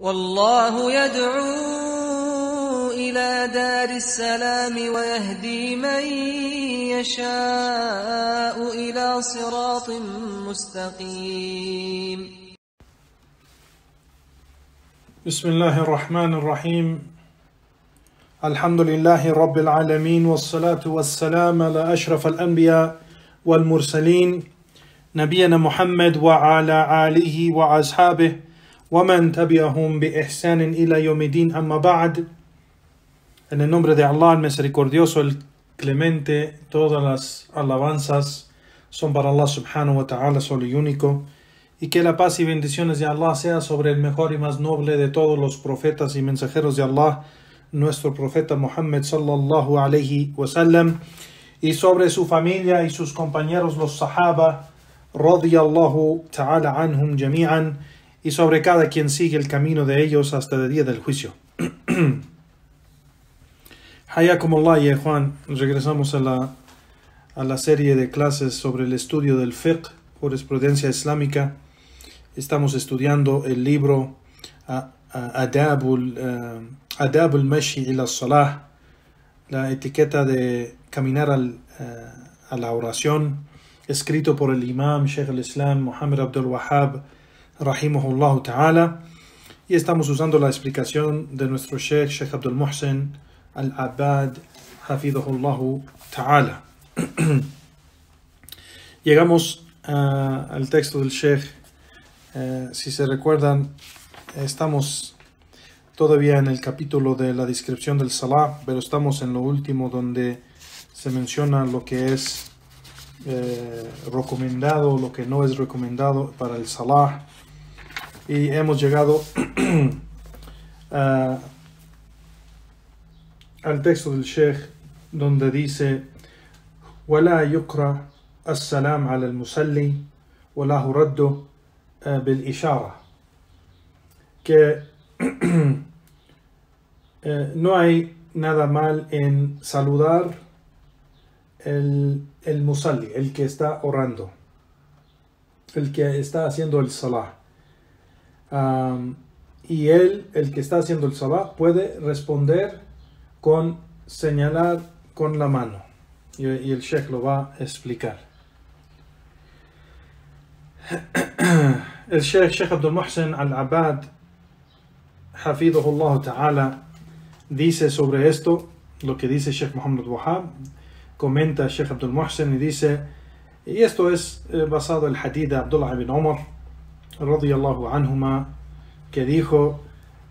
والله يدعو إلى دار السلام ويهدي من يشاء إلى صراط مستقيم. بسم الله الرحمن الرحيم. الحمد لله رب العالمين والصلاة والسلام على أشرف الأنبياء والمرسلين نبينا محمد وعلى آله وأصحابه ومن تبعهم بإحسان إلى يوم الدين أما بعد. En el nombre de Allah, el misericordioso, el clemente, todas las alabanzas son para Allah subhanahu wa ta'ala, solo y único. Y que la paz y bendiciones de Allah sea sobre el mejor y más noble de todos los profetas y mensajeros de Allah, nuestro profeta Muhammad sallallahu alayhi wa sallam, y sobre su familia y sus compañeros los sahaba, radiyallahu ta'ala anhum jami'an, y sobre cada quien sigue el camino de ellos hasta el día del juicio. Hayakumullah ya Juan, regresamos a la serie de clases sobre el estudio del fiqh, jurisprudencia islámica. Estamos estudiando el libro Adabul Mashi ila Salah, la etiqueta de caminar a la oración, escrito por el imam Sheikh al-Islam Muhammad Abdul Wahhab rahimahullah ta'ala, y estamos usando la explicación de nuestro Sheikh Abdul Muhsin al-Abbad hafidhahullah ta'ala. Llegamos al texto del Sheikh. Si se recuerdan, estamos todavía en el capítulo de la descripción del Salah, pero estamos en lo último donde se menciona lo que es recomendado, lo que no es recomendado para el Salah. Y hemos llegado al texto del Sheikh donde dice: وَلَا يُقْرَأ السَّلَامُ عَلَى الْمُصَلِّي وَلَهُ رَدُّ بالإشارة, que no hay nada mal en saludar el musalli, el que está orando, el que está haciendo el salah, y el que está haciendo el salah puede responder con señalar con la mano, y el Sheikh lo va a explicar. El Sheikh Abdul Muhsin al-Abbad hafidhahullah ta'ala dice sobre esto lo que dice Sheikh Muhammad Wahhab. Comenta Sheikh Abdul Muhsin y dice, y esto es basado en el hadith de Abdullah ibn Umar radiyallahu anhuma, que dijo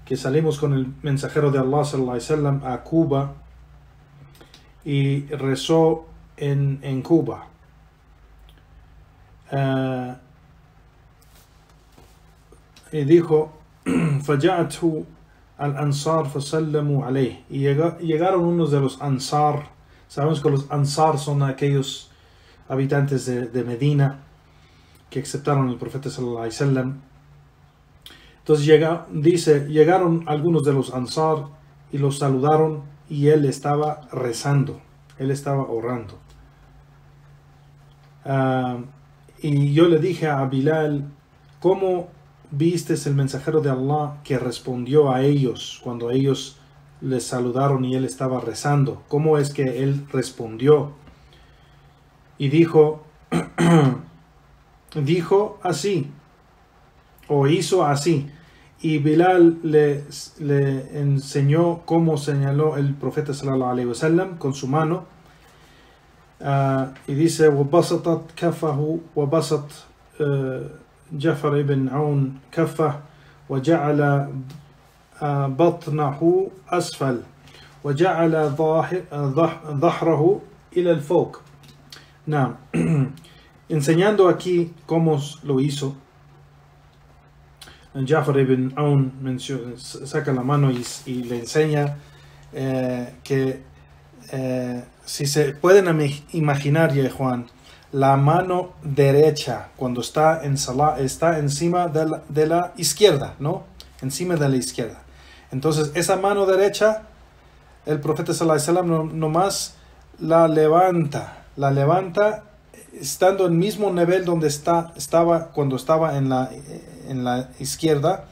que salimos con el mensajero de Allah sallallahu alayhi wa sallam a Cuba y rezó en Cuba. Y dijo, فَجَاءَتْهُ الْأَنصَارُ فَسَلَّمُوا عَلَيْهِ, y llegaron unos de los Ansar. Sabemos que los Ansar son aquellos habitantes de Medina que aceptaron al profeta sallallahu alayhi wa sallam. Entonces llegaron algunos de los Ansar y los saludaron, y él estaba rezando, él estaba orando. Y yo le dije a Bilal, ¿cómo viste el mensajero de Allah que respondió a ellos cuando ellos les saludaron y él estaba rezando? ¿Cómo es que él respondió? Y dijo así, o hizo así. Y Bilal le enseñó cómo señaló el profeta sallallahu alayhi wa sallam con su mano. Y dice, وَبَسَطَتْ كَفَّهُ وَبَسَطْ جعفر بن عون كفه وجعل بطنه أسفل وجعل ظهره إلى الفوق. نعم. Enseñando aquí cómo lo hizo, Jafar ibn Aun saca la mano y le enseña que si se pueden imaginar, ya Juan, la mano derecha cuando está en salah está encima de la izquierda, ¿no? Encima de la izquierda. Entonces esa mano derecha, el profeta sallallahu alaihi wasallam nomás la levanta estando en el mismo nivel donde estaba cuando estaba en la izquierda.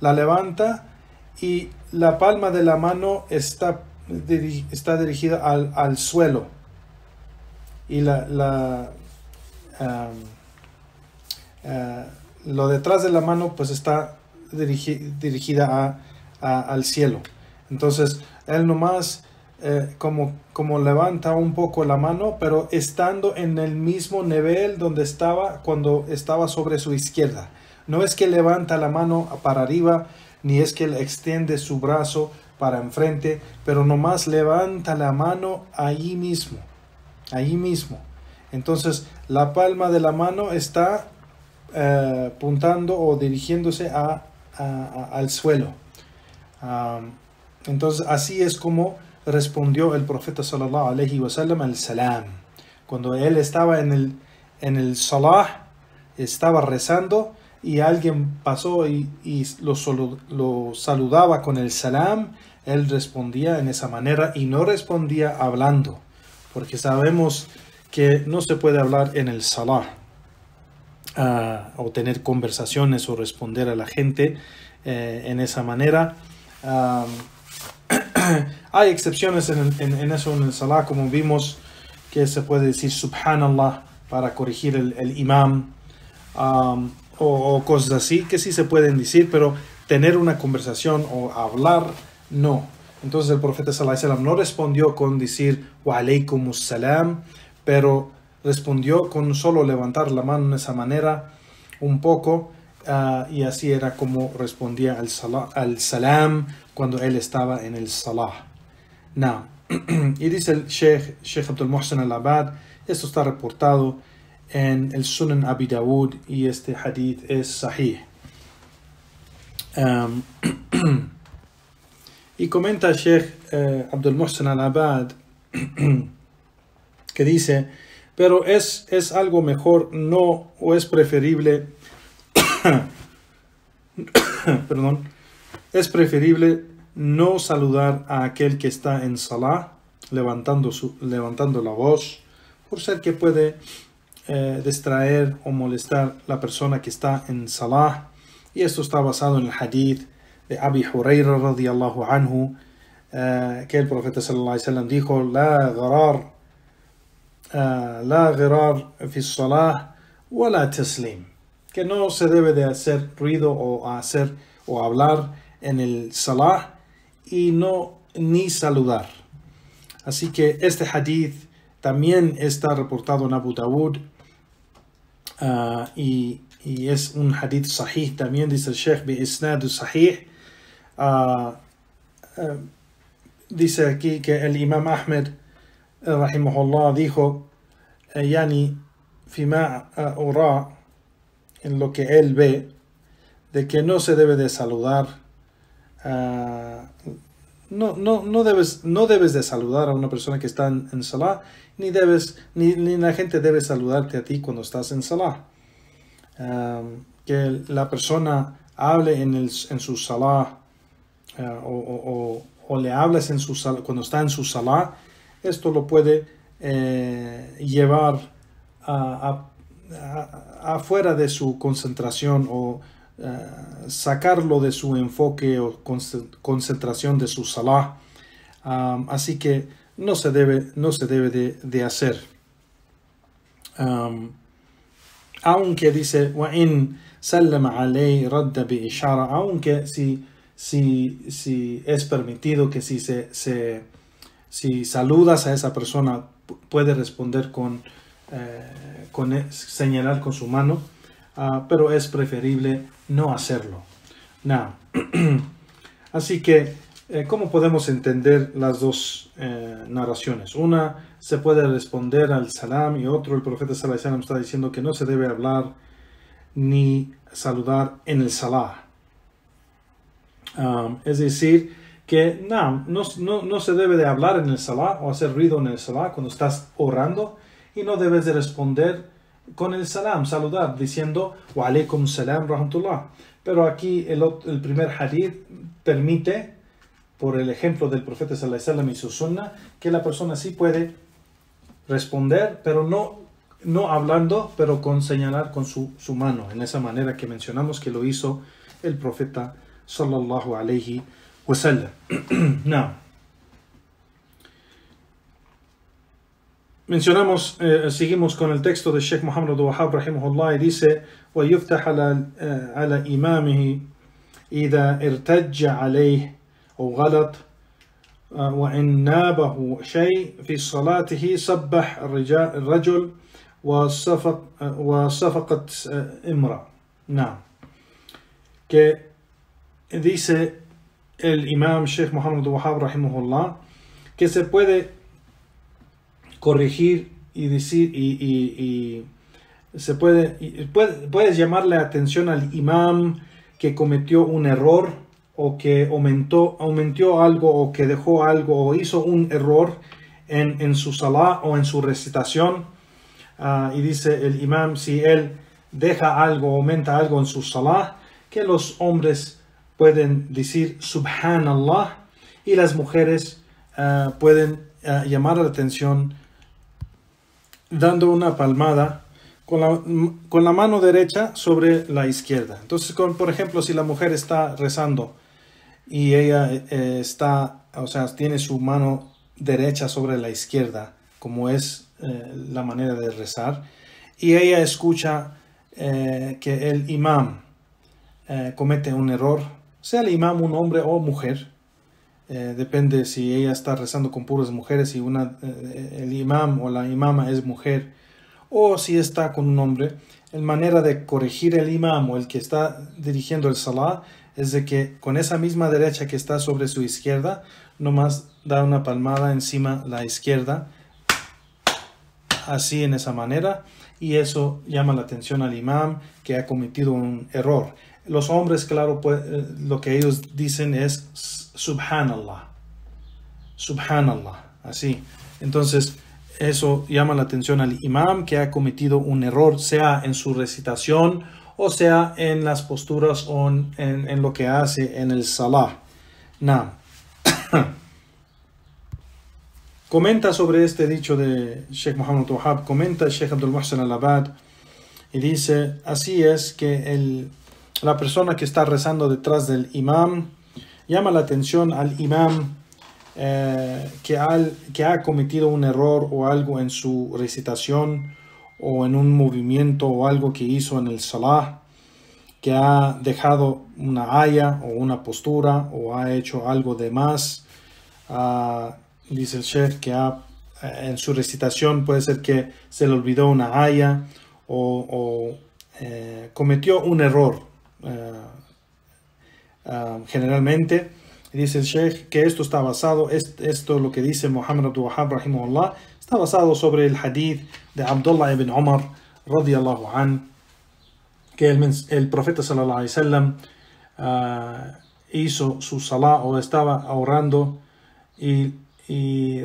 la levanta y la palma de la mano está dirigida al suelo. Y lo detrás de la mano pues está dirigida al cielo. Entonces él nomás como levanta un poco la mano, pero estando en el mismo nivel donde estaba cuando estaba sobre su izquierda. No es que levanta la mano para arriba, ni es que extiende su brazo para enfrente, pero nomás levanta la mano ahí mismo. Entonces la palma de la mano está apuntando o dirigiéndose al suelo. Entonces así es como respondió el profeta sallallahu alaihi wasallam al salam. Cuando él estaba en el salah, estaba rezando y alguien pasó y lo saludaba con el salam, él respondía en esa manera y no respondía hablando, porque sabemos que no se puede hablar en el salah o tener conversaciones o responder a la gente en esa manera. Hay excepciones en eso en el salah, como vimos que se puede decir subhanallah para corregir el imam o cosas así que sí se pueden decir, pero tener una conversación o hablar no. Entonces el profeta sallallahu alaihi wasallam no respondió con decir wa alaikumus salam, pero respondió con solo levantar la mano de esa manera un poco. Y así era como respondía al salam cuando él estaba en el salah. Now, y dice el Sheikh Abdul Muhsin al-Abad, esto está reportado en el Sunan Abi Dawud y este hadith es sahih. Y comenta el Sheikh Abdul Muhsin al-Abad que dice, pero es algo mejor no, o es preferible perdón, es preferible no saludar a aquel que está en salah levantando la voz, por ser que puede distraer o molestar la persona que está en salah. Y esto está basado en el hadith de Abi Hurayra radiyallahu anhu, que el profeta sallallahu alaihi wasallam dijo: la ghirar fi salah wa la taslim, que no se debe de hacer ruido o hablar en el salah y no ni saludar. Así que este hadith también está reportado en Abu Dawud y es un hadith sahih. También dice el Sheikh bi isnad sahih. Dice aquí que el Imam Ahmed rahimahullah dijo yani fima ura, en lo que él ve, de que no se debe de saludar. No debes de saludar a una persona que está en salah, ni la gente debe saludarte a ti cuando estás en salah. Que la persona hable en su salah o le hables en su salah, cuando está en su salah, esto lo puede llevar afuera de su concentración o sacarlo de su enfoque o concentración de su salah. Así que no se debe de hacer. Aunque dice وَإِن سَلَّمَ عَلَيْهِ رَدَّ بِإِشَارَةٍ, aunque si es permitido que si saludas a esa persona puede responder con señalar con su mano, pero es preferible no hacerlo. Now, así que, ¿cómo podemos entender las dos narraciones? Una, se puede responder al salam, y otro, el profeta sallallahu alaihi wasallam está diciendo que no se debe hablar ni saludar en el salah. Es decir, que no se debe de hablar en el salah o hacer ruido en el salah cuando estás orando, y no debes de responder con el salam, saludar, diciendo wa alaikum salam rahmatullah. Pero aquí el primer hadith permite, por el ejemplo del profeta sallallahu alaihi wasallam y su sunnah, que la persona sí puede responder, pero no hablando, pero con señalar con su mano, en esa manera que mencionamos que lo hizo el profeta sallallahu alayhi wa sallam. Now, mencionamos, seguimos con el texto de Sheikh Muhammad Abdul Wahhab rahimahullah, y dice: وَيُفْتَحَ عَلَى إِمَامِهِ إِذَا ارْتَجَّ عَلَيْهِ أو غلط وإن نابه شيء في صلاته صبح الرجل وصفقت امرأة. No. Que dice el imam Sheikh Muhammad Abdul Wahhab rahimahullah que se puede corregir y decir y se puedes llamarle atención al imam que cometió un error, o que aumentó algo, o que dejó algo, o hizo un error en su salah o en su recitación. Y dice el imam, si él deja algo, aumenta algo en su salah, que los hombres pueden decir subhanallah, y las mujeres pueden llamar la atención dando una palmada con la mano derecha sobre la izquierda. Entonces, por ejemplo, si la mujer está rezando y ella tiene su mano derecha sobre la izquierda, como es la manera de rezar, y ella escucha que el imam comete un error, sea el imam un hombre o mujer, depende si ella está rezando con puras mujeres y el imam o la imama es mujer, o si está con un hombre, la manera de corregir el imam o el que está dirigiendo el salah es de que con esa misma derecha que está sobre su izquierda, nomás da una palmada encima la izquierda, así en esa manera, y eso llama la atención al imam que ha cometido un error. Los hombres, claro, lo que ellos dicen es subhanallah, subhanallah, así. Entonces, eso llama la atención al imam que ha cometido un error, sea en su recitación o sea en las posturas o en lo que hace en el salah. Now, comenta sobre este dicho de Sheikh Muhammad Abdul Wahhab, comenta Sheikh Abdul Muhsin Al-Abad y dice: así es que la persona que está rezando detrás del imam llama la atención al imam que ha cometido un error o algo en su recitación o en un movimiento o algo que hizo en el salah, que ha dejado una aya o una postura o ha hecho algo de más. Dice el Sheikh que en su recitación puede ser que se le olvidó una aya o cometió un error. Generalmente dice el Sheikh que esto está basado, esto lo que dice Muhammad Abdul Wahhab rahimahullah, está basado sobre el hadith de Abdullah ibn Umar radiyallahu an, que el profeta sallallahu alaihi wasallam hizo su salah o estaba orando y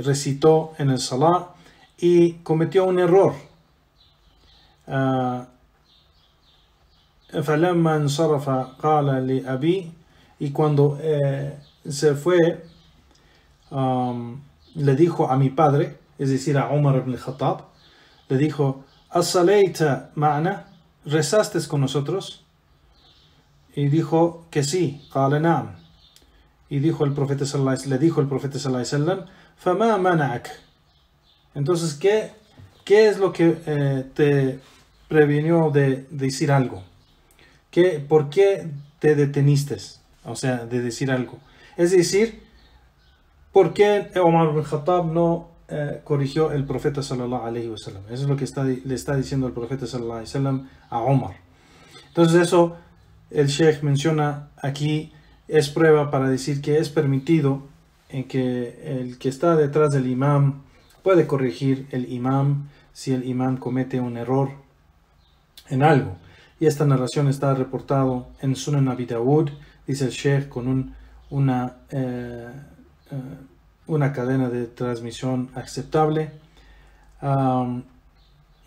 recitó en el salah y cometió un error. فلما انصرف قال لأبي, y cuando se fue le dijo a mi padre, es decir a Umar ibn al-Khattab, le dijo: ¿As-salayta ma'na? ¿Rezaste con nosotros? Y dijo que sí. قال نعم. Y dijo le dijo el profeta sallallahu alaihi wasallam: فما منعك? Entonces, ¿qué es lo que te previnió de decir algo? ¿Por qué te deteniste? O sea, de decir algo. Es decir, ¿por qué Umar ibn Khattab no corrigió el profeta sallallahu alaihi wasallam? Eso es lo que le está diciendo el profeta sallallahu alaihi wasallam a Umar. Entonces eso el Sheikh menciona aquí, es prueba para decir que es permitido en que el que está detrás del imam puede corregir el imam si el imam comete un error en algo. Y esta narración está reportado en Sunan Abi Dawud, dice el Sheikh, con una cadena de transmisión aceptable.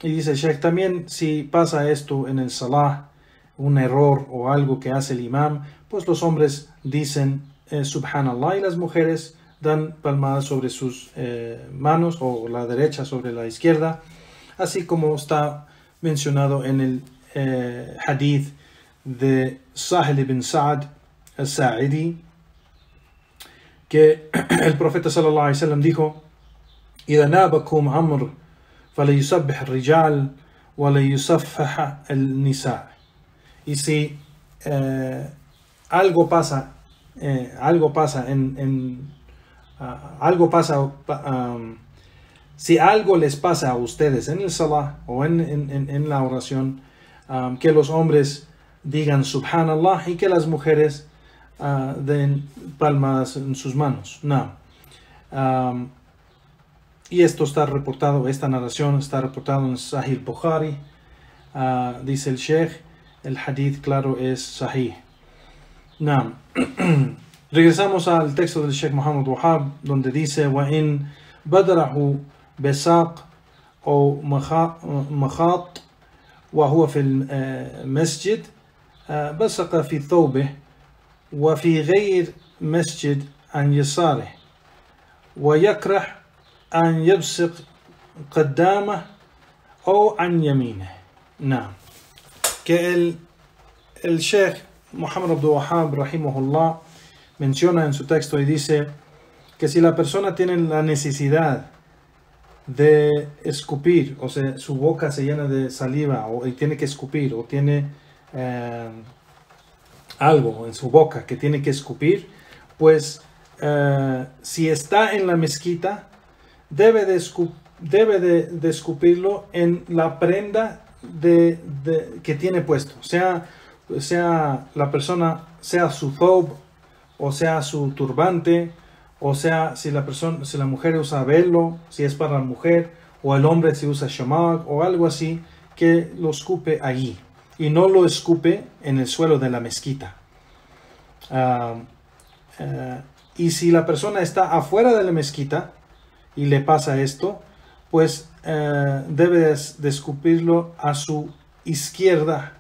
Y dice el Sheikh, también si pasa esto en el salah, un error o algo que hace el imam, pues los hombres dicen subhanallah y las mujeres dan palmadas sobre sus manos, o la derecha sobre la izquierda, así como está mencionado en el hadith de Sahel ibn Sa'd al-Sa'idi, que el profeta sallallahu alaihi wasallam dijo: إذا نابكم أمر فليسبح الرجال وليسفح النساء. Y si algo pasa si algo les pasa a ustedes en el salah o en la oración, que los hombres digan subhanallah y que las mujeres den palmas en sus manos. No. Y esto está reportado, esta narración está reportada en Sahih Bukhari. Dice el Sheikh, el hadith claro es Sahih. No. Regresamos al texto del Sheikh Muhammad Wahab, donde dice: وَإِن بَدْرَهُ بساق أو مخاط وهو في المسجد بصق في ثوبه وفي غير مسجد عن يساره ويكره أن يبصق قدامه أو عن يمينه. نعم. Que el Sheikh Muhammad Abdul Wahab rahimahullah menciona en su texto y dice que si la persona tiene la necesidad de escupir, o sea, su boca se llena de saliva y tiene que escupir, o tiene algo en su boca que tiene que escupir, pues si está en la mezquita, debe de escupirlo en la prenda que tiene puesto, sea la persona, sea su thob, o sea su turbante, o sea si la mujer usa velo, si es para la mujer, o el hombre si usa shamag o algo así, que lo escupe allí y no lo escupe en el suelo de la mezquita. Y si la persona está afuera de la mezquita y le pasa esto, pues debe de escupirlo a su izquierda,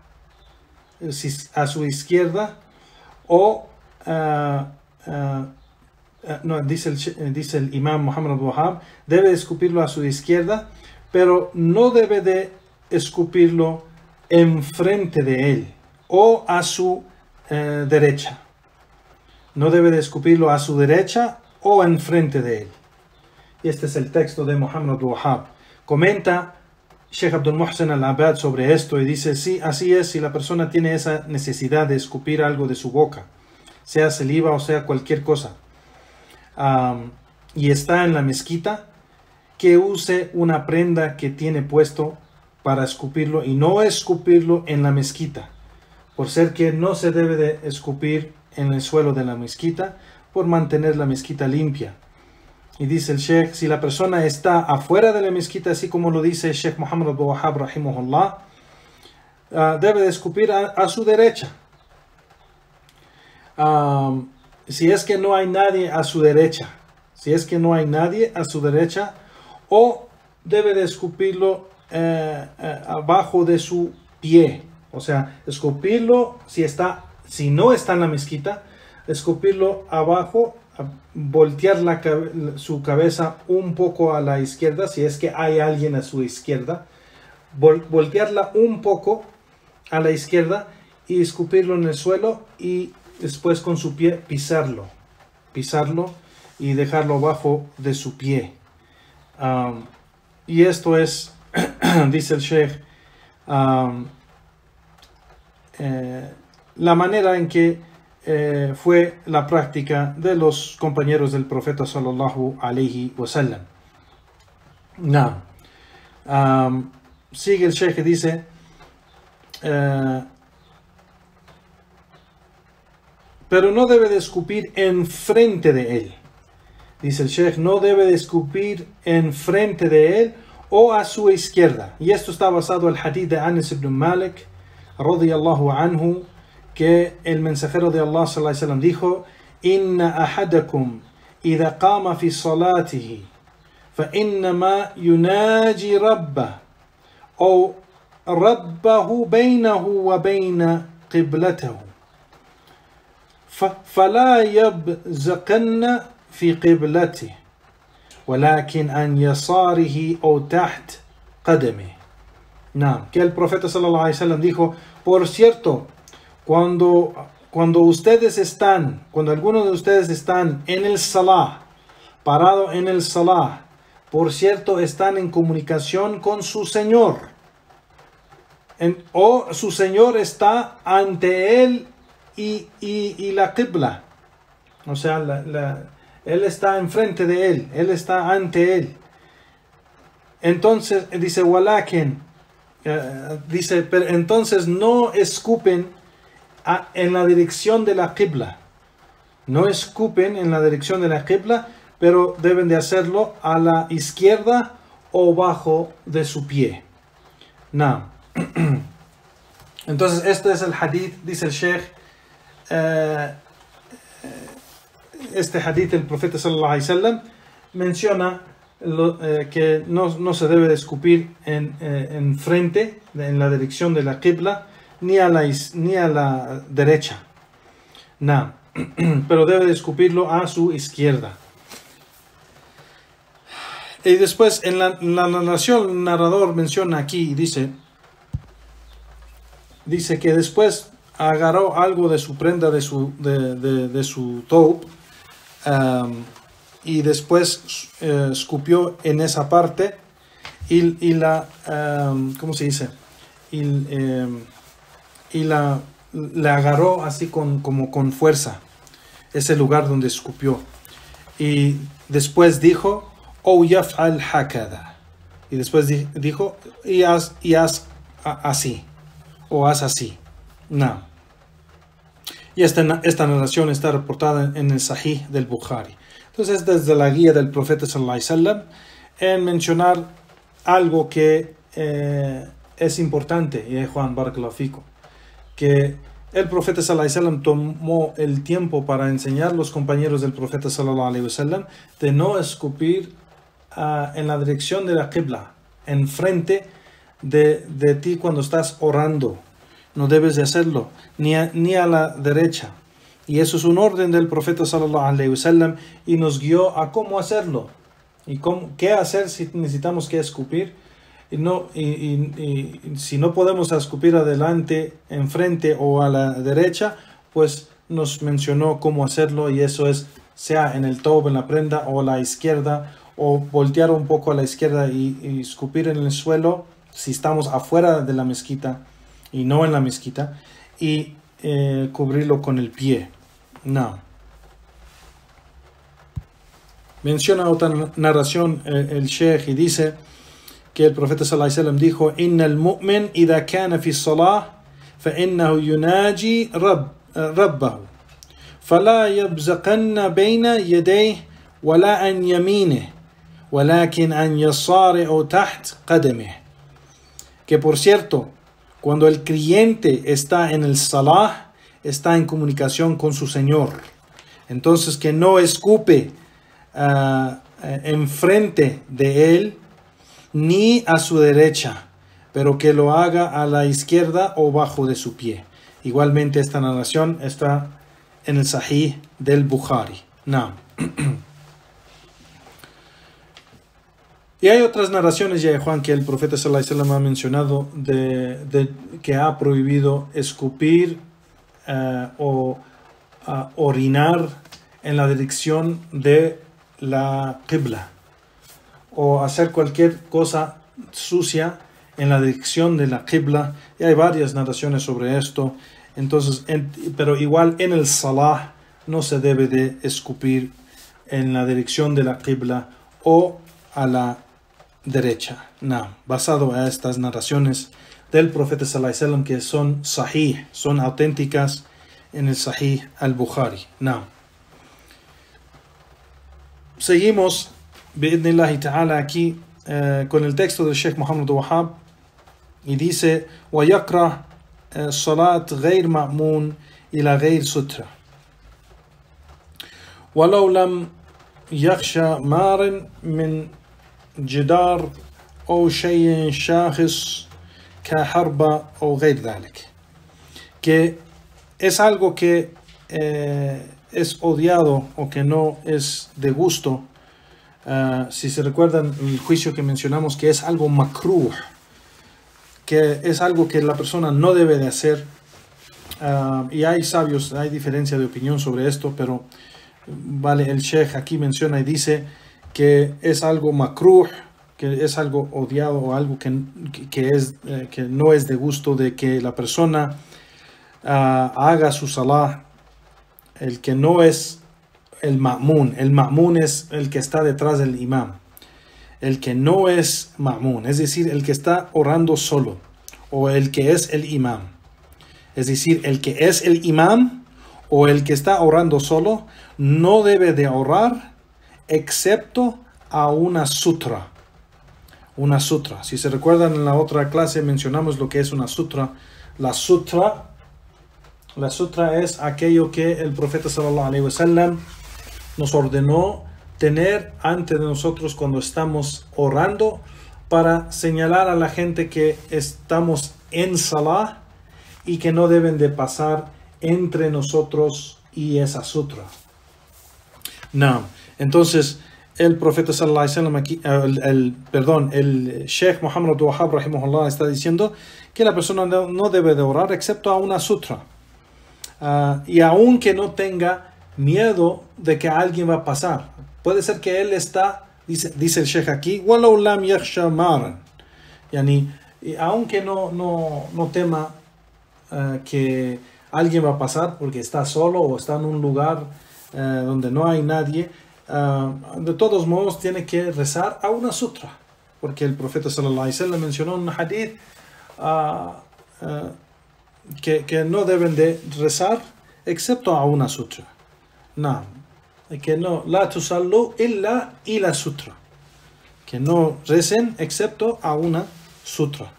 o no, dice el imam Muhammad Abdul Wahab, debe de escupirlo a su izquierda, pero no debe de escupirlo enfrente de él o a su derecha. No debe de escupirlo a su derecha o enfrente de él. Y este es el texto de Muhammad Abdul Wahab. Comenta Sheikh Abdul Muhsin al-Abad sobre esto y dice: sí, así es, si la persona tiene esa necesidad de escupir algo de su boca, sea saliva o sea cualquier cosa, y está en la mezquita, que use una prenda que tiene puesto para escupirlo y no escupirlo en la mezquita, por ser que no se debe de escupir en el suelo de la mezquita, por mantener la mezquita limpia. Y dice el Sheikh, si la persona está afuera de la mezquita, así como lo dice el Sheikh Muhammad Abdul Wahab rahimahullah, debe de escupir a su derecha. Si es que no hay nadie a su derecha, o debe de escupirlo abajo de su pie, o sea, escupirlo si no está en la mezquita, escupirlo abajo, voltear su cabeza un poco a la izquierda, si es que hay alguien a su izquierda, voltearla un poco a la izquierda y escupirlo en el suelo, y después con su pie pisarlo y dejarlo abajo de su pie. Y esto es, dice el Sheikh, la manera en que fue la práctica de los compañeros del profeta sallallahu alaihi wasallam. Sigue el Sheikh y dice: pero no debe de escupir enfrente de él. Dice el Sheikh, no debe de escupir enfrente de él o a su izquierda. Y esto está basado en el hadith de Anas ibn Malik radiyallahu anhu, que el mensajero de Allah sallallahu alaihi wasallam dijo: inna ahadakum idha qama fi salatihi fa innama yunaji rabbah o rabbahu baynahu wa bayna qiblatahu فلا يبزقن في قبلته ولكن عن يساره أو تحت قدمه. Que el profeta sallallahu alaihi wasallam dijo: por cierto, cuando cuando algunos de ustedes están en el salah, parado en el salah, por cierto, están en comunicación con su Señor, o su Señor está ante él y la qibla, o sea, él está enfrente de él, él está ante él. Entonces dice walakin, dice, pero entonces no escupen en la dirección de la qibla, no escupen en la dirección de la qibla, pero deben de hacerlo a la izquierda o bajo de su pie. No. Entonces este es el hadith, dice el sheikh, este hadith del profeta sallallahu alaihi wasallam menciona que no se debe de escupir en frente, en la dirección de la qibla, ni a la derecha, no, pero debe de escupirlo a su izquierda. Y después en la narración, el narrador menciona aquí, dice que después agarró algo de su prenda, de su toub, y después escupió en esa parte y la ¿cómo se dice? Le agarró así como con fuerza ese lugar donde escupió, y después dijo o yaf'al hakada, y después dijo y haz así, o haz así. No. Y esta narración está reportada en el Sahih del Bukhari. Entonces, desde la guía del profeta sallallahu alaihi wasallam, en mencionar algo que es importante, y Juan barakallahu fikum, que el profeta sallallahu alaihi wasallam tomó el tiempo para enseñar a los compañeros del profeta sallallahu alaihi wasallam de no escupir en la dirección de la qibla, enfrente de ti cuando estás orando. No debes de hacerlo ni a la derecha. Y eso es un orden del profeta sallallahu alaihi wasallam, y nos guió a cómo hacerlo y qué hacer si necesitamos que escupir, y si no podemos escupir adelante, enfrente o a la derecha, pues nos mencionó cómo hacerlo, y eso es sea en el toub, en la prenda, o a la izquierda, o voltear un poco a la izquierda y escupir en el suelo si estamos afuera de la mezquita y no en la mezquita, y cubrirlo con el pie. No. Menciona otra narración el sheikh, y dice que el profeta sallallahu alaihi wasallam dijo: Inna al-mu'min idha kana fi salah fa innahu yunaji rabbahu fala yabzaqanna bayna yadayhi wala an yaminihi walakin an yasari o taht qadamih. Que por cierto, cuando el creyente está en el salah, está en comunicación con su Señor. Entonces, que no escupe enfrente de él ni a su derecha, pero que lo haga a la izquierda o bajo de su pie. Igualmente esta narración está en el Sahih del Bukhari. No. Y hay otras narraciones, ya Juan, que el profeta sallallahu alaihi wasallam ha mencionado de que ha prohibido escupir o orinar en la dirección de la qibla, o hacer cualquier cosa sucia en la dirección de la qibla. Y hay varias narraciones sobre esto. Entonces, pero igual en el salah no se debe de escupir en la dirección de la qibla o a la derecha. No, basado a estas narraciones del profeta sallallahu alaihi wasallam, que son sahih, son auténticas en el Sahih al-Bukhari. No. Seguimos bi'idhnillahi ta'ala aquí con el texto del Sheikh Muhammad Wahhab, y dice: وَيَقْرَأْ صَلَاة غَيْرْ مَأْمُونَ إِلَى غَيْرْ سُتْرَةٍ وَلَوْ لَمْ يَخْشَى مَارٍ مِنْ جدار أو شيء شاخص كحربة أو غير ذلك. Que es algo que es odiado o que no es de gusto. Si se recuerdan el juicio que mencionamos, que es algo makruh, que es algo que la persona no debe de hacer, y hay sabios, hay diferencia de opinión sobre esto, pero vale, el Sheikh aquí menciona y dice que es algo makruh, que es algo odiado o algo que no es de gusto de que la persona haga su salah, el que no es el ma'mun es el que está detrás del imam, el que no es ma'mun, es decir, el que está orando solo, o el que es el imam, es decir, el que es el imam o el que está orando solo, no debe de orar excepto a una sutra. Una sutra. Si se recuerdan, en la otra clase mencionamos lo que es una sutra. La sutra es aquello que el profeta sallallahu alaihi wasallam nos ordenó tener ante de nosotros cuando estamos orando, para señalar a la gente que estamos en salah y que no deben de pasar entre nosotros y esa sutra. No. Entonces, el profeta sallallahu alaihi wasallam aquí, el Sheikh Muhammad Abdul Wahhab rahimahullah está diciendo que la persona no debe de orar excepto a una sutra. Y aunque no tenga miedo de que alguien va a pasar. Puede ser que él está, dice el Sheikh aquí, walau lam yakhsha maran. Yani, aunque no tema que alguien va a pasar porque está solo o está en un lugar donde no hay nadie, de todos modos tiene que rezar a una sutra, porque el profeta sallallahu alaihi wasallam mencionó en un hadith que no deben de rezar excepto a una sutra. No, que no, la tusallu illa ila sutra, que no recen excepto a una sutra.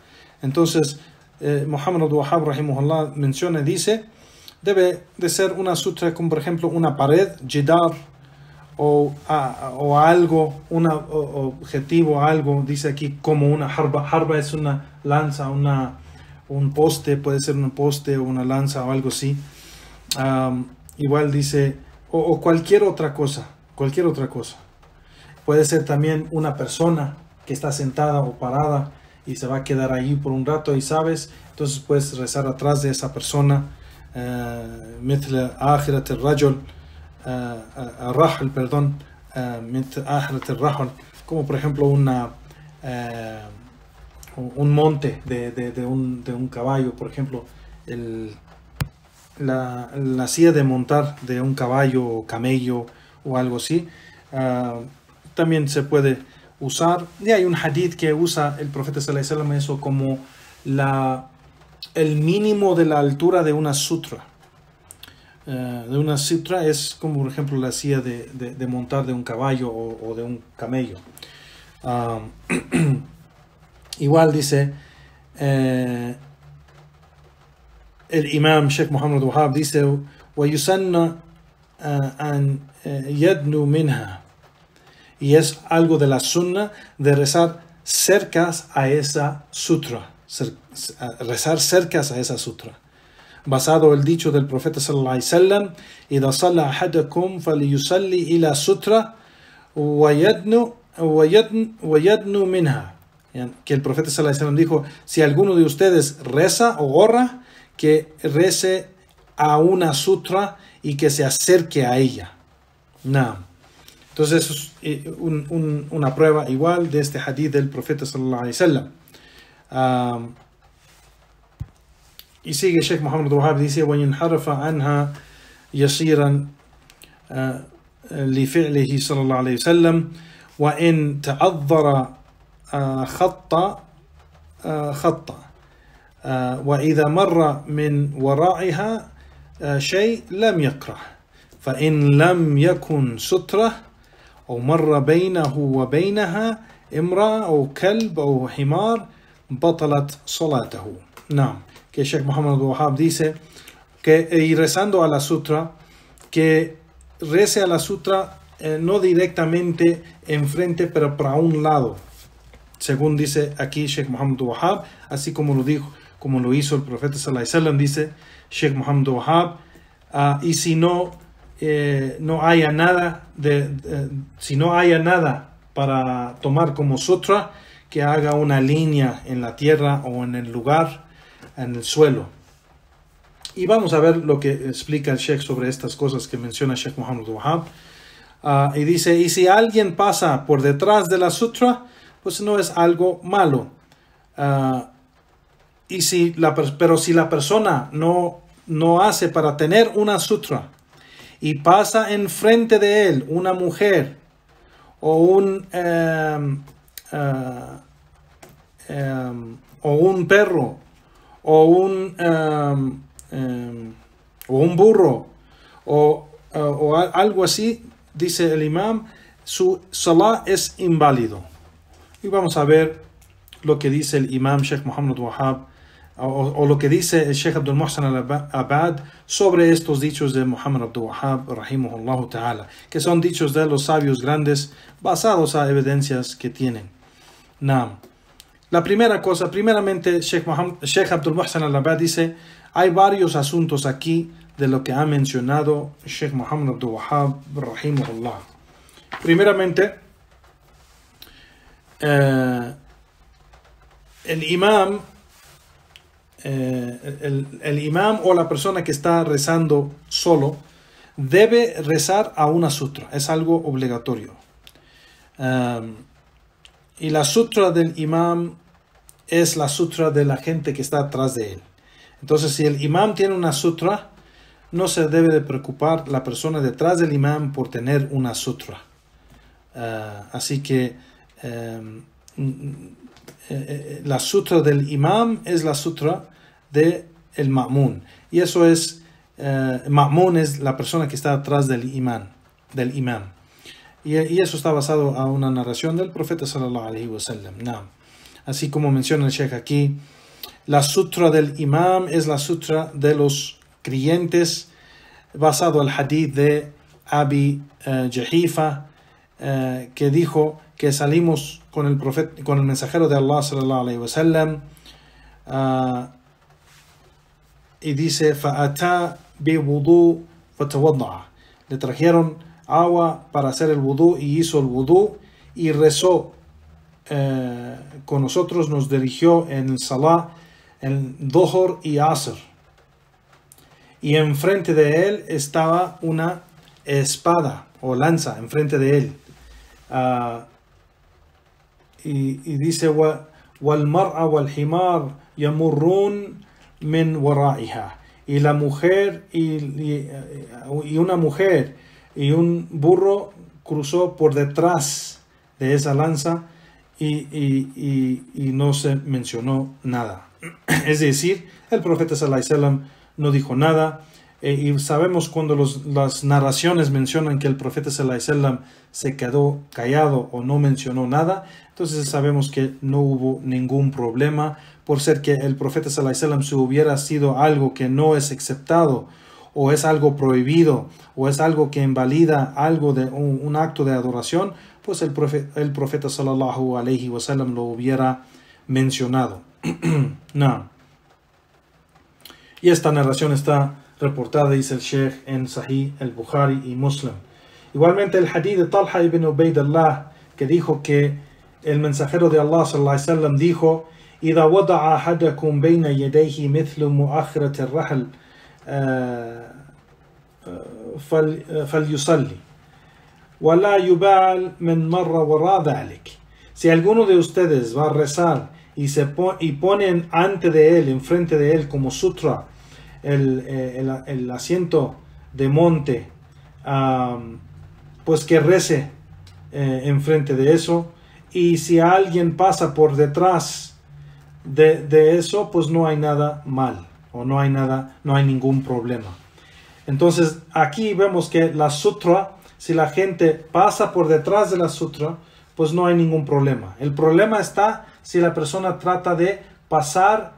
Entonces Muhammad Abdul Wahhab rahimahullah menciona y dice, debe de ser una sutra como por ejemplo una pared, jidar, o algo, un objetivo, algo, dice aquí como una harba. Harba es una lanza, un poste, puede ser un poste o una lanza o algo así. Igual dice, o cualquier otra cosa. Puede ser también una persona que está sentada o parada y se va a quedar ahí por un rato y sabes, entonces puedes rezar atrás de esa persona. مثل آخرة الرجل الرحل, مثل آخرة الرحل, como por ejemplo un monte de un caballo, por ejemplo la silla de montar de un caballo o camello o algo así, también se puede usar. Y hay un hadith que usa el profeta sallallahu alaihi wasallam eso como el mínimo de la altura de una sutra. De una sutra es como por ejemplo la silla de montar de un caballo o de un camello. Igual dice el imam Sheikh Muhammad Wahhab, dice وَيُسَنَّ أَنْ يَدْنُ مِنْهَا, y es algo de la sunna de rezar cercas a esa sutra, rezar cercas a esa sutra, basado el dicho del profeta sallallahu alaihi wasallam, إِذَا صَلَّى أَحَدَكُمْ فَلْيُصَلِّ إِلَى سُتْرَةٍ وَيَدْنُ مِنْهَا, que el profeta sallallahu alaihi wasallam dijo, si alguno de ustedes reza o ora, que rece a una sutra y que se acerque a ella. No. Entonces es una prueba igual de este hadith del profeta sallallahu alaihi wasallam. Y sigue Sheikh Muhammad Wahhab, dice وَيَنْحَرَفَ عَنْهَا يَصِيرًا لِفِعْلِهِ صلى الله عليه وسلم وَإِنْ تَعَذَّرَ خَطَّ وإذا مر من ورائها شيء لم يكره فإن لم يكن سترة أو مر بينه وبينها امرأة أو كلب أو حمار بطلت صلاته. No, que Sheikh Muhammad Wahhab dice que, y rezando a la sutra, que rece a la sutra no directamente enfrente, pero para un lado, según dice aquí Sheikh Muhammad Wahhab, así como lo dijo, como lo hizo el profeta sallallahu alaihi wasallam, dice Sheikh Muhammad Wahhab. Y si no haya nada si no haya nada para tomar como sutra, que haga una línea en la tierra o en el lugar, en el suelo. Y vamos a ver lo que explica el Sheikh sobre estas cosas que menciona Sheikh Muhammad Wahab. Y dice, y si alguien pasa por detrás de la sutra, pues no es algo malo. Pero si la persona no hace para tener una sutra y pasa enfrente de él una mujer o un perro o un burro o algo así, dice el imam, su salah es inválido. Y vamos a ver lo que dice el imam Sheikh Muhammad Wahab o lo que dice el Sheikh Abdul Muhsin al-Abad sobre estos dichos de Muhammad Abdul Wahab rahimahullah ta'ala, que son dichos de los sabios grandes basados a evidencias que tienen. La primera cosa, primeramente Sheikh Abdul Muhsin al-Abad dice, hay varios asuntos aquí de lo que ha mencionado Sheikh Muhammad Abdul Wahab rahimahullah. Primeramente, el imam o la persona que está rezando solo debe rezar a una sutra, es algo obligatorio. Y la sutra del imam es la sutra de la gente que está atrás de él. Entonces, si el imam tiene una sutra, no se debe de preocupar la persona detrás del imam por tener una sutra. Así que la sutra del imam es la sutra del ma'mun. Y eso es, ma'mun es la persona que está atrás del imam. Y eso está basado a una narración del profeta sallallahu alaihi wasallam. Así como menciona el Sheikh aquí, la sutra del imam es la sutra de los creyentes, basado al hadith de Abi Jahifa, que dijo que salimos con el mensajero de Allah sallallahu alaihi wasallam, y dice fa'ata bi wudu fatawadda'a, le trajeron agua para hacer el wudu y hizo el wudu y rezó con nosotros, nos dirigió en el salah, en Dhuhr y Asr, y enfrente de él estaba una espada o lanza enfrente de él. Y dice wal mar'a wal himar yamurrun min wara'iha, y la mujer y una mujer y un burro cruzó por detrás de esa lanza y no se mencionó nada. Es decir, el profeta sallallahu alaihi wasallam no dijo nada. Y sabemos cuando las narraciones mencionan que el profeta sallallahu alaihi wasallam se quedó callado o no mencionó nada, entonces sabemos que no hubo ningún problema, por ser que el profeta sallallahu alaihi wasallam, si hubiera sido algo que no es aceptado o es algo prohibido o es algo que invalida algo de un acto de adoración, pues el profeta sallallahu alaihi wasallam lo hubiera mencionado. No. Y esta narración está reportada, dice el Sheikh, en Sahih al-Bukhari y Muslim. Igualmente el hadith de Talha ibn Ubaydullah, que dijo que el mensajero de Allah sallallahu alaihi wasallam dijo: "Idha wada'a ahadakum bayna yadayhi mithlu mu'akhirati ar-rahl falyusalli wa la yubal min marra wara dhalik." Si alguno de ustedes va a rezar y ponen ante de él, enfrente de él como sutra, el asiento de monte, pues que rece enfrente de eso. Y si alguien pasa por detrás de eso, pues no hay nada mal, o no hay ningún problema. Entonces aquí vemos que la sutra, si la gente pasa por detrás de la sutra, pues no hay ningún problema. El problema está si la persona trata de pasar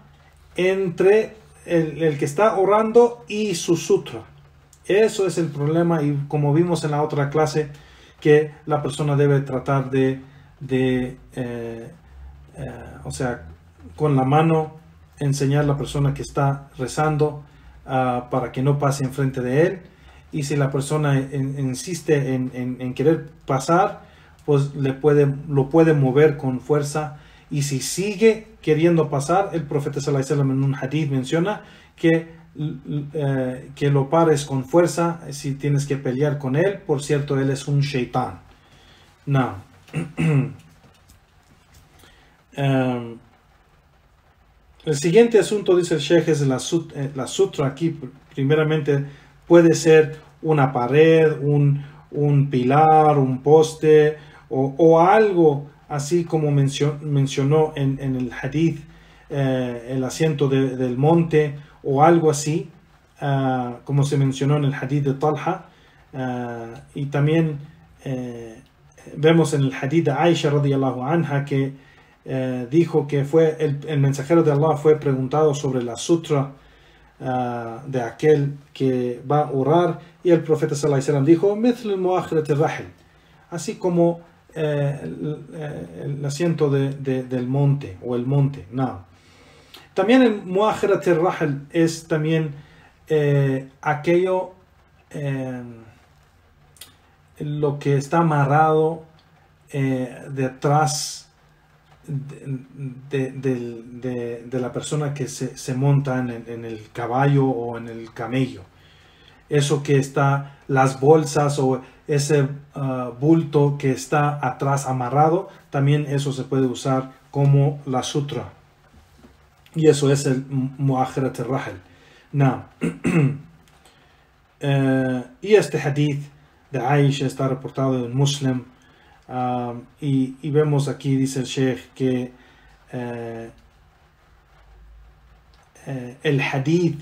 entre el que está orando y su sutra. Eso es el problema, y como vimos en la otra clase, que la persona debe tratar o sea, con la mano enseñar a la persona que está rezando para que no pase enfrente de él. Y si la persona insiste en querer pasar, pues lo puede mover con fuerza. Y si sigue queriendo pasar, el profeta sallallahu alaihi wasallam en un hadith menciona que que lo pares con fuerza si tienes que pelear con él. Por cierto, él es un shaitán. No. El siguiente asunto, dice el Sheikh, es la sutra. Aquí primeramente puede ser una pared, un pilar, un poste o algo así como mencionó en el hadith, el asiento del monte o algo así, como se mencionó en el hadith de Talha. Y también vemos en el hadith de Aisha radiyallahu anha que dijo que fue el mensajero de Allah fue preguntado sobre la sutra de aquel que va a orar, y el profeta sallallahu alaihi wasallam dijo mithl muakhirat al-rahl, así como el asiento del monte o el monte. No. También el muakhirat al-rahl es también aquello lo que está amarrado detrás de la persona que se monta en el caballo o en el camello. Eso que está, las bolsas o ese bulto que está atrás amarrado, también eso se puede usar como la sutra. Y eso es el muakhirat al-rahl. No. Y este hadith de Aisha está reportado en Muslim. Y vemos aquí, dice el Sheikh, que el hadith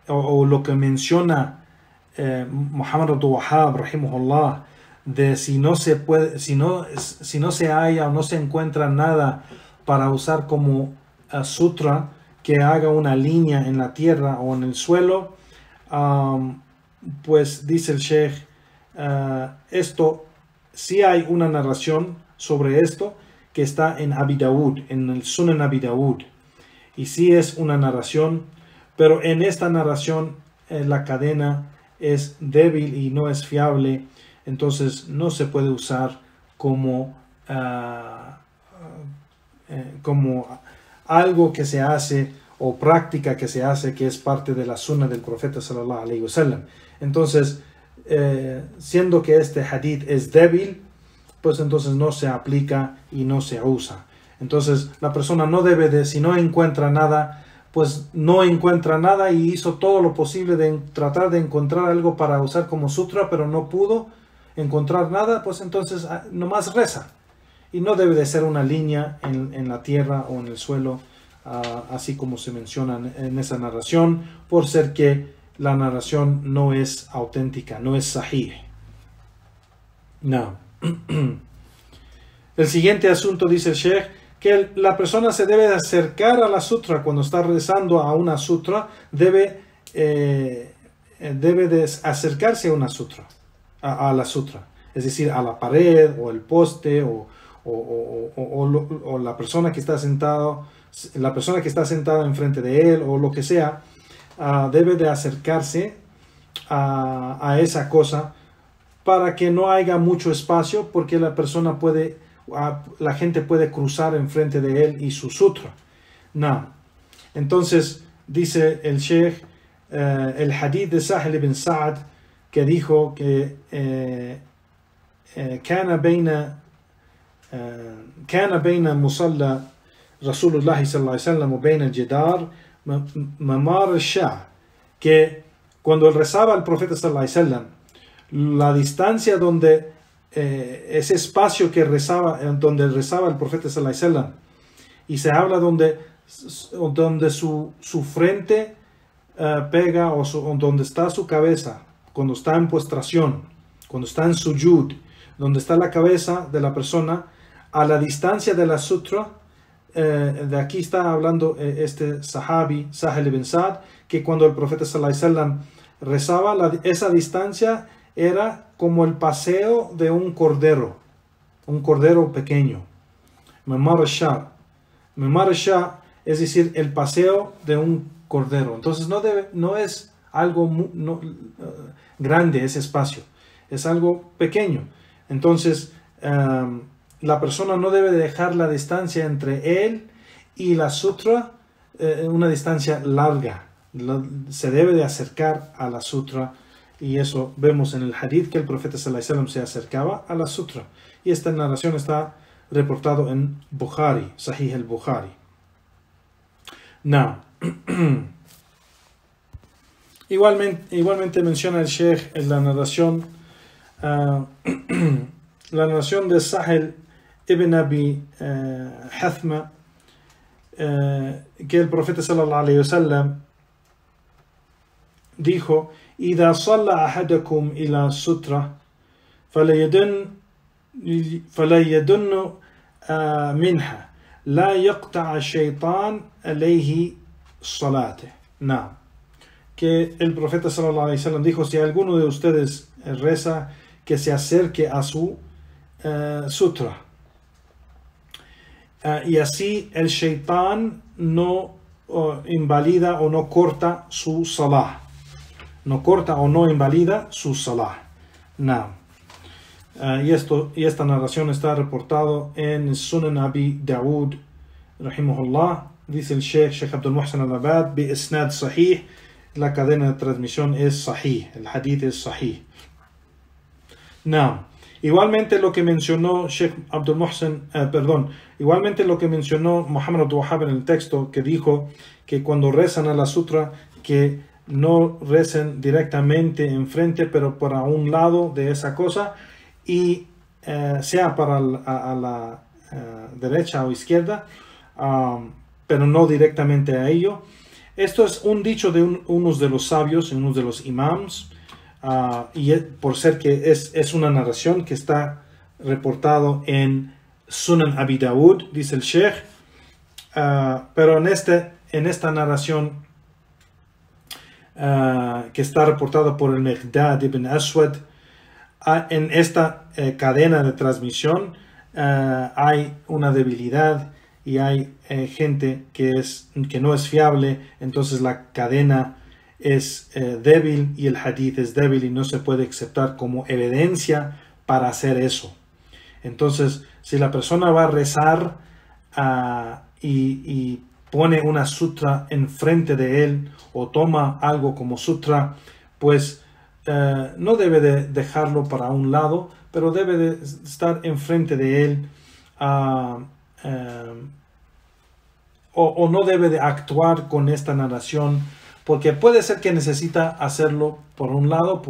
o lo que menciona Muhammad Abdul Wahhab rahimahullah, de si no se halla o no se encuentra nada para usar como sutra que haga una línea en la tierra o en el suelo, pues dice el Sheikh, esto sí hay una narración sobre esto que está en Abi Dawud, en el Sunan Abi Dawud, y sí es una narración, pero en esta narración la cadena es débil y no es fiable, entonces no se puede usar como algo que se hace o práctica que se hace, que es parte de la sunna del profeta sallallahu alaihi wasallam. Entonces, siendo que este hadith es débil, pues entonces no se aplica y no se usa. Entonces la persona no debe de, si no encuentra nada, pues no encuentra nada y hizo todo lo posible de tratar de encontrar algo para usar como sutra, pero no pudo encontrar nada, pues entonces nomás reza. Y no debe de ser una línea en la tierra o en el suelo, así como se menciona en esa narración, por ser que la narración no es auténtica, no es sahih. No. El siguiente asunto, dice el Sheikh, que la persona se debe acercar a la sutra. Cuando está rezando a una sutra, debe de acercarse a una sutra, a la sutra, es decir, a la pared o el poste o la persona que está sentada enfrente de él o lo que sea. Debe de acercarse a esa cosa para que no haya mucho espacio, porque la gente puede cruzar enfrente de él y su sutra. No. Entonces dice el Sheikh, el hadith de Sahel ibn Sa'ad, que dijo que كان بين مصلى رسول الله صلى الله عليه وسلم وبين الجدار mamar al-Shah, que cuando rezaba el profeta sallallahu alaihi wasallam, la distancia donde ese espacio que donde rezaba el profeta sallallahu alaihi wasallam, y se habla donde su frente pega o donde está su cabeza cuando está en postración, cuando está en sujud, donde está la cabeza de la persona, a la distancia de la sutra. De aquí está hablando este sahabi, Sahel ibn Sa'ad, que cuando el profeta sallallahu alaihi wasallam rezaba, esa distancia era como el paseo de un cordero pequeño. Mamar al-Shah, es decir, el paseo de un cordero. Entonces no es algo grande ese espacio, es algo pequeño. Entonces la persona no debe dejar la distancia entre él y la sutra, una distancia larga, se debe de acercar a la sutra, y eso vemos en el hadith que el profeta sallallahu alaihi wasallam se acercaba a la sutra, y esta narración está reportado en Bukhari, Sahih al-Bukhari. Now, igualmente menciona el Sheikh en la narración de Sahel ibn Abi Hathma, que el profeta sallallahu alaihi wasallam dijo: إذا صلى أحدكم إلى سترة فلا يدن منها لا يقطع الشيطان عليه صلاته. نعم, que el profeta sallallahu alaihi wasallam dijo: si alguno de ustedes reza, que se acerque a su sutra, y así el shaitán no invalida o no corta su salah. No corta o no invalida su salah. Now, y esta narración está reportado en Sunan Abi Dawud, rahimahullah. Dice el Sheikh Abdul Muhsin al-Abad, bi isnad sahih, la cadena de transmisión es sahih, el hadith es sahih. Now, igualmente lo que mencionó Sheikh Abdul Muhsin, igualmente lo que mencionó Muhammad Abdul Wahhab en el texto, que dijo que cuando rezan a la sutra, que no recen directamente enfrente, pero por a un lado de esa cosa, y sea para la derecha o izquierda, pero no directamente a ello. Esto es un dicho de unos de los sabios, unos de los imams, y por ser que es una narración que está reportado en Sunan Abi Dawud, dice el Sheikh, pero en esta narración que está reportado por el Miqdad ibn Aswad, en esta cadena de transmisión hay una debilidad y hay gente que no es fiable. Entonces la cadena es débil y el hadith es débil y no se puede aceptar como evidencia para hacer eso. Entonces, si la persona va a rezar y pone una sutra enfrente de él o toma algo como sutra, pues no debe de dejarlo para un lado, pero debe de estar enfrente de él, o no debe de actuar con esta narración, porque puede ser que necesita hacerlo por un lado,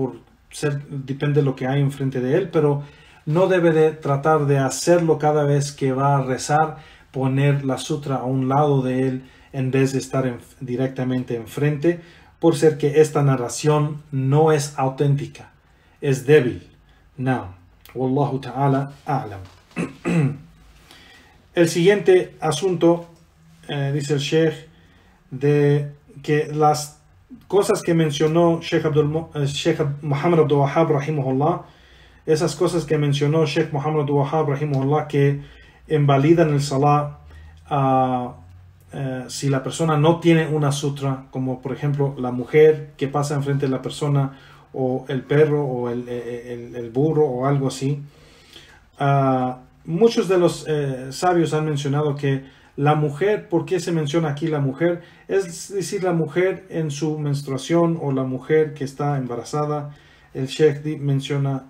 depende de lo que hay enfrente de él, pero no debe de tratar de hacerlo cada vez que va a rezar, poner la sutra a un lado de él en vez de estar directamente enfrente, por ser que esta narración no es auténtica, es débil. Now, wallahu ta'ala a'lam. El siguiente asunto, dice el Sheikh, de que las cosas que mencionó Sheikh Muhammad Abdul Wahhab rahimahullah, esas cosas que mencionó Sheikh Muhammad Abdul Wahhab rahimahullah que invalidan el salah, si la persona no tiene una sutra, como por ejemplo la mujer que pasa enfrente de la persona, o el perro, o el burro, o algo así. Muchos de los sabios han mencionado que la mujer, ¿por qué se menciona aquí la mujer? Es decir, la mujer en su menstruación, o la mujer que está embarazada. El Sheikh menciona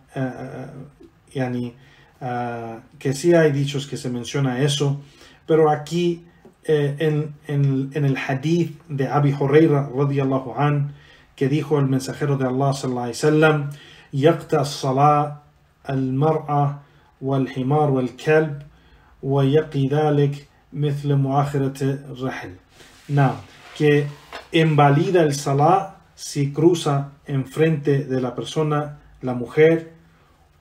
que sí hay dichos que se menciona eso, pero aquí en el hadith de Abi Huraira radiyallahu an, que dijo el mensajero de Allah sallallahu alaihi wasallam: yaqta as-salat al-mar'a wal-himar wal-kalb wa yaqi dhalik mithl mu'akhirat ar-rahl. Que invalida el salah si cruza enfrente de la persona la mujer,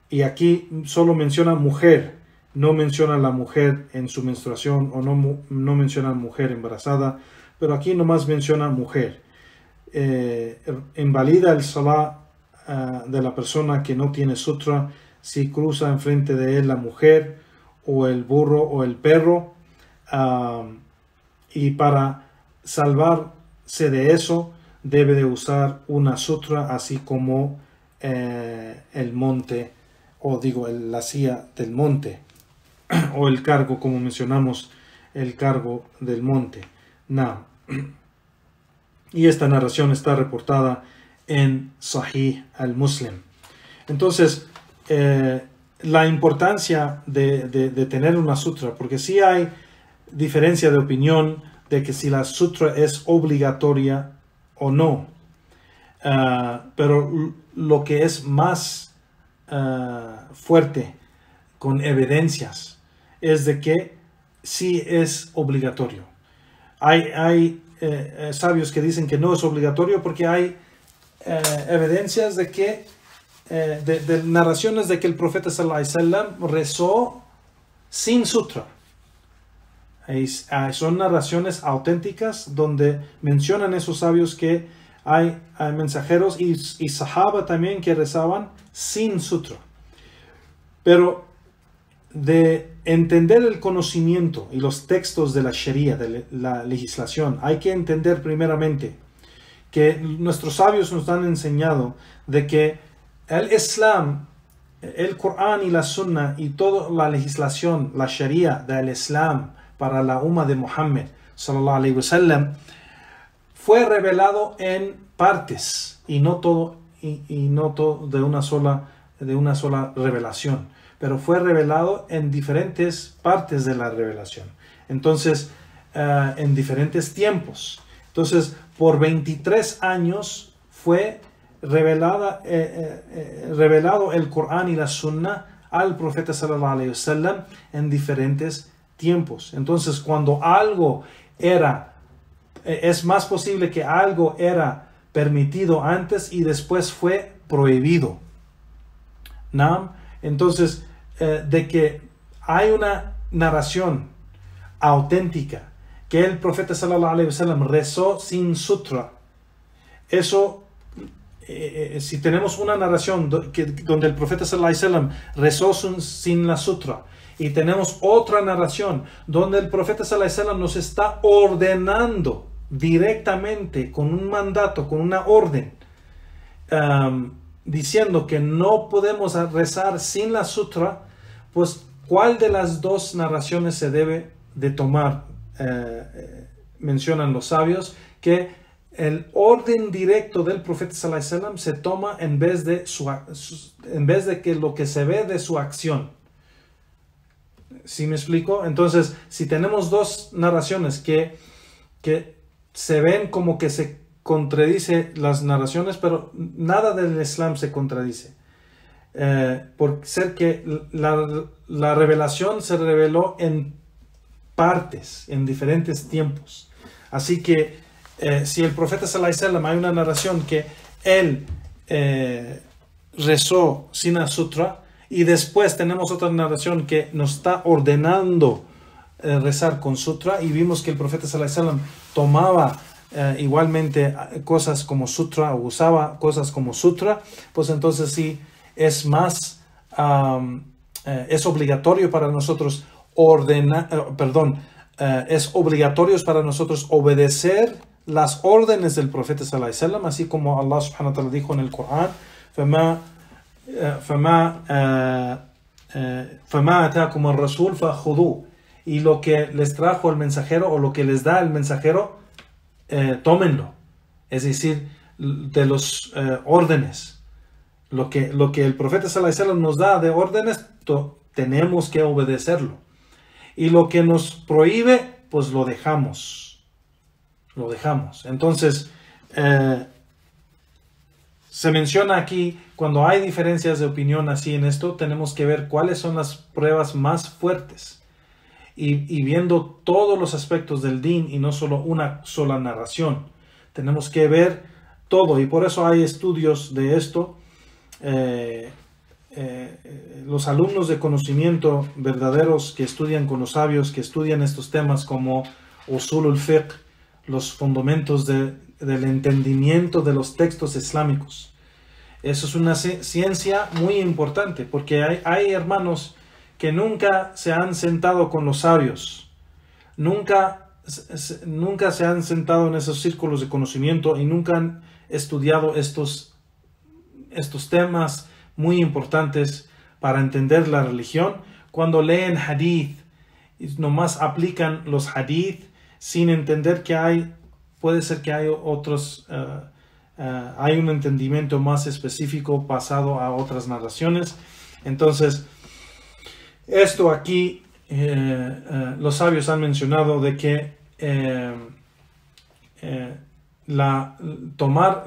y aquí solo menciona mujer, no menciona la mujer en su menstruación, o no menciona mujer embarazada, pero aquí nomás menciona mujer. Invalida el salah de la persona que no tiene sutra si cruza enfrente de él la mujer, o el burro, o el perro, y para salvarse de eso debe de usar una sutra, así como el monte, o digo la silla del monte, o el cargo, como mencionamos, el cargo del monte. Now, Y esta narración está reportada en Sahih al-Muslim. Entonces, la importancia de tener una sutra, porque sí hay diferencia de opinión de que si la sutra es obligatoria o no. Pero lo que es más fuerte con evidencias es de que sí es obligatorio. Hay sabios que dicen que no es obligatorio porque hay evidencias de que de narraciones de que el profeta sallallahu alaihi wasallam rezó sin sutra. Son narraciones auténticas donde mencionan esos sabios que hay mensajeros y sahaba también que rezaban sin sutra. Pero de entender el conocimiento y los textos de la Sharia, de la legislación, hay que entender primeramente que nuestros sabios nos han enseñado de que el Islam, el Corán y la Sunna y toda la legislación, la Sharia del Islam para la umma de Muhammad sallallahu alaihi wasallam fue revelado en partes y no todo de una sola revelación, pero fue revelado en diferentes partes de la revelación. Entonces, en diferentes tiempos. Entonces, por 23 años fue revelado el Corán y la Sunna al profeta sallallahu alaihi wasallam en diferentes tiempos. Entonces, cuando algo es más posible que algo era permitido antes y después fue prohibido. ¿No? Entonces, de que hay una narración auténtica que el profeta sallallahu alaihi wasallam rezó sin sutra, eso, si tenemos una narración donde el profeta sallallahu alaihi wasallam rezó sin la sutra, y tenemos otra narración donde el profeta sallallahu alaihi wasallam nos está ordenando directamente con un mandato, con una orden, diciendo que no podemos rezar sin la sutra, pues ¿cuál de las dos narraciones se debe de tomar? Mencionan los sabios que el orden directo del profeta sallallahu alaihi wasallam se toma en vez de que lo que se ve de su acción. ¿Sí me explico? Entonces, si tenemos dos narraciones que se ven como que se contradice las narraciones, pero nada del Islam se contradice. Por ser que la revelación se reveló en partes, en diferentes tiempos. Así que si el profeta sallallahu alaihi wasallam hay una narración que él rezó sin la sutra, y después tenemos otra narración que nos está ordenando rezar con sutra, y vimos que el profeta sallallahu alaihi wasallam tomaba igualmente cosas como sutra o usaba cosas como sutra, pues entonces sí es más es obligatorio para nosotros es obligatorio para nosotros obedecer las órdenes del profeta sallallahu alaihi wasallam, así como Allah subhanahu wa ta'ala dijo en el Corán: فَمَا أَتَاكُمُ الرَّسُولُ فَخُذُوهُ, y lo que les trajo el mensajero o lo que les da el mensajero, tómenlo. Es decir, de los órdenes, lo que el profeta sallallahu alaihi wasallam nos da de órdenes, tenemos que obedecerlo, y lo que nos prohíbe, pues lo dejamos. Entonces, se menciona aquí, cuando hay diferencias de opinión así en esto, tenemos que ver cuáles son las pruebas más fuertes. Y viendo todos los aspectos del din y no solo una sola narración, tenemos que ver todo. Y por eso hay estudios de esto. Los alumnos de conocimiento verdaderos que estudian con los sabios, que estudian estos temas como Usulul Fiqh, los fundamentos del entendimiento de los textos islámicos. Eso es una ciencia muy importante, porque hay hermanos que nunca se han sentado con los sabios, nunca se han sentado en esos círculos de conocimiento y nunca han estudiado estos temas muy importantes para entender la religión. Cuando leen hadith, nomás aplican los hadith sin entender que hay puede ser que hay otros, hay un entendimiento más específico basado a otras narraciones. Entonces, esto aquí, los sabios han mencionado de que tomar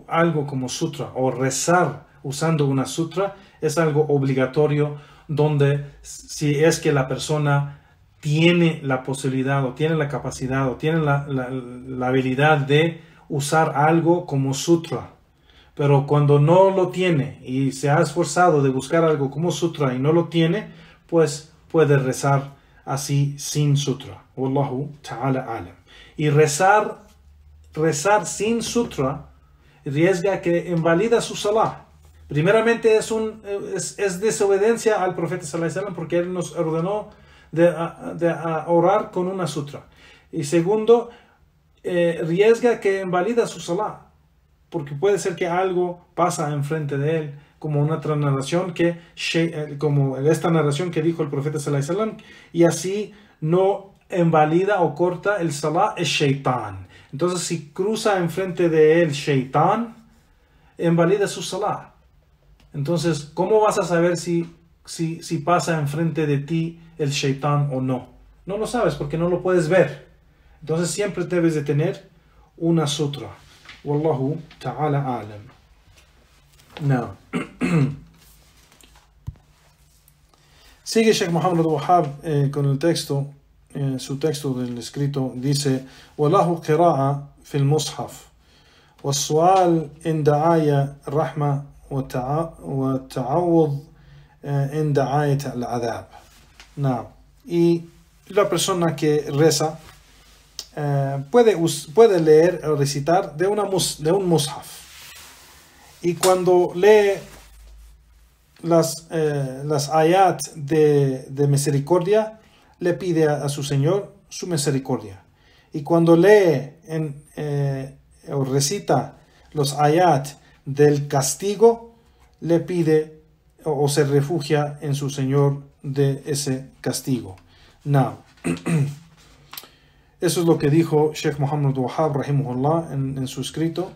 algo como sutra o rezar usando una sutra es algo obligatorio, donde si es que la persona tiene la posibilidad o tiene la capacidad o tiene la habilidad de usar algo como sutra. Pero cuando no lo tiene y se ha esforzado de buscar algo como sutra y no lo tiene, pues puede rezar así sin sutra. Wallahu ta'ala alam. Y rezar sin sutra riesga que invalida su salah. Primeramente es desobediencia al profeta sallallahu alaihi wasallam, porque él nos ordenó de orar con una sutra. Y segundo, riesga que invalida su salah, porque puede ser que algo pasa enfrente de él, como una otra narración como esta narración que dijo el profeta sallallahu alaihi wasallam, y así no invalida o corta el salah es shaitán. Entonces, si cruza enfrente de él shaitán, invalida su salah. Entonces, ¿cómo vas a saber si pasa enfrente de ti el shaitán o no? No lo sabes porque no lo puedes ver. Entonces, siempre debes de tener una sutra. Wallahu ta'ala alam. No. Sigue Sheikh Muhammad al-Wahhab con el texto. Su texto del escrito dice: وله قراءة في المصحف والسؤال عند آية رحمة والتعوذ عند آية العذاب. Y la persona que reza puede leer o recitar de un mushaf, y cuando lee las ayat de misericordia, le pide a su Señor su misericordia. Y cuando lee o recita los ayat del castigo, le pide o se refugia en su Señor de ese castigo. Eso es lo que dijo Sheikh Muhammad al-Wahhab rahimahullah en su escrito.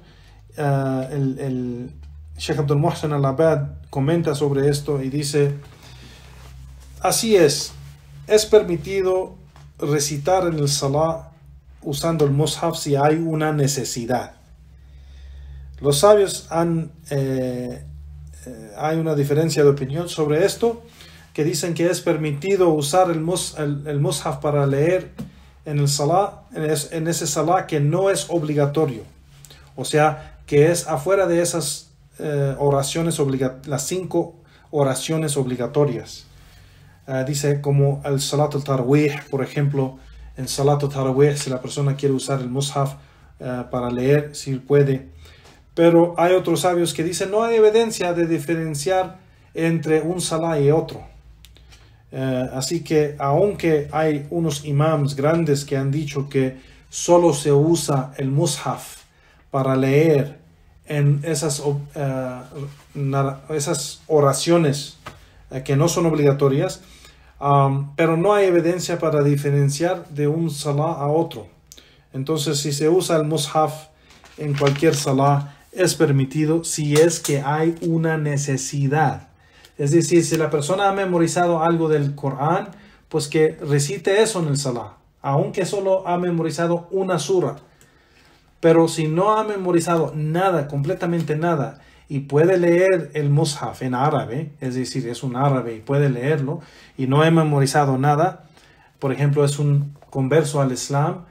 El Sheikh Abdul Muhsin al-Abad comenta sobre esto y dice: así es permitido recitar en el salah usando el mushaf si hay una necesidad. Los sabios hay una diferencia de opinión sobre esto, que dicen que es permitido usar el mushaf para leer en el salah, en ese salah que no es obligatorio, o sea, que es afuera de esas oraciones las 5 oraciones obligatorias. Dice como el salat al-tarawih, por ejemplo. En salat al-tarawih, si la persona quiere usar el mushaf para leer, si puede. Pero hay otros sabios que dicen no hay evidencia de diferenciar entre un salah y otro. Así que aunque hay unos imams grandes que han dicho que solo se usa el mushaf para leer en esas oraciones que no son obligatorias, pero no hay evidencia para diferenciar de un salah a otro. Entonces, si se usa el mushaf en cualquier salah, es permitido si es que hay una necesidad. Es decir, si la persona ha memorizado algo del Corán, pues que recite eso en el salah, aunque solo ha memorizado una sura. Pero si no ha memorizado nada, completamente nada, y puede leer el mushaf en árabe, es decir, es un árabe y puede leerlo, y no he memorizado nada, por ejemplo, es un converso al Islam,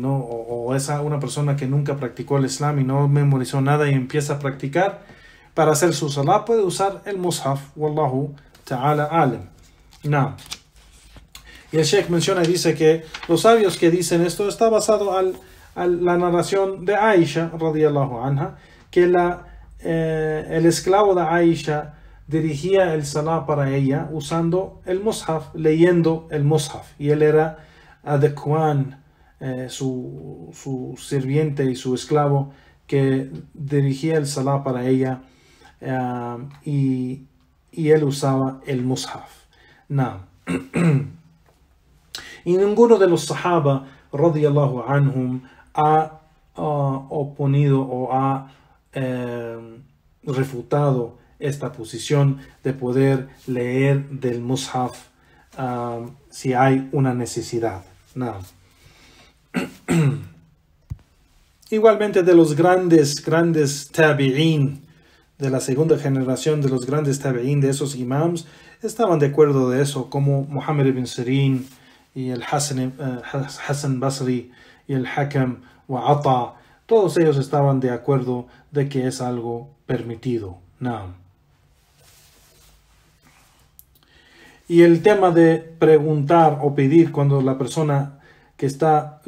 o es una persona que nunca practicó el Islam y no memorizó nada y empieza a practicar para hacer su salah, puede usar el mushaf. Wallahu ta'ala alam. Y el Sheikh menciona y dice que los sabios que dicen esto está basado a la narración de Aisha radiyallahu anha, que el esclavo de Aisha dirigía el salah para ella usando el mushaf, leyendo el mushaf, y él era Adekwan, su sirviente y su esclavo que dirigía el salah para ella, y él usaba el mushaf. Y ninguno de los sahaba radiyallahu anhum ha oponido o ha refutado esta posición de poder leer del Mushaf si hay una necesidad. No. Igualmente de los grandes tabi'in, de la segunda generación de los grandes tabi'in, de esos imams, estaban de acuerdo de eso, como Muhammad ibn Sirin y el Hassan Basri y el Hakam wa Ata. Todos ellos estaban de acuerdo de que es algo permitido. No. Y el tema de preguntar o pedir cuando la persona que está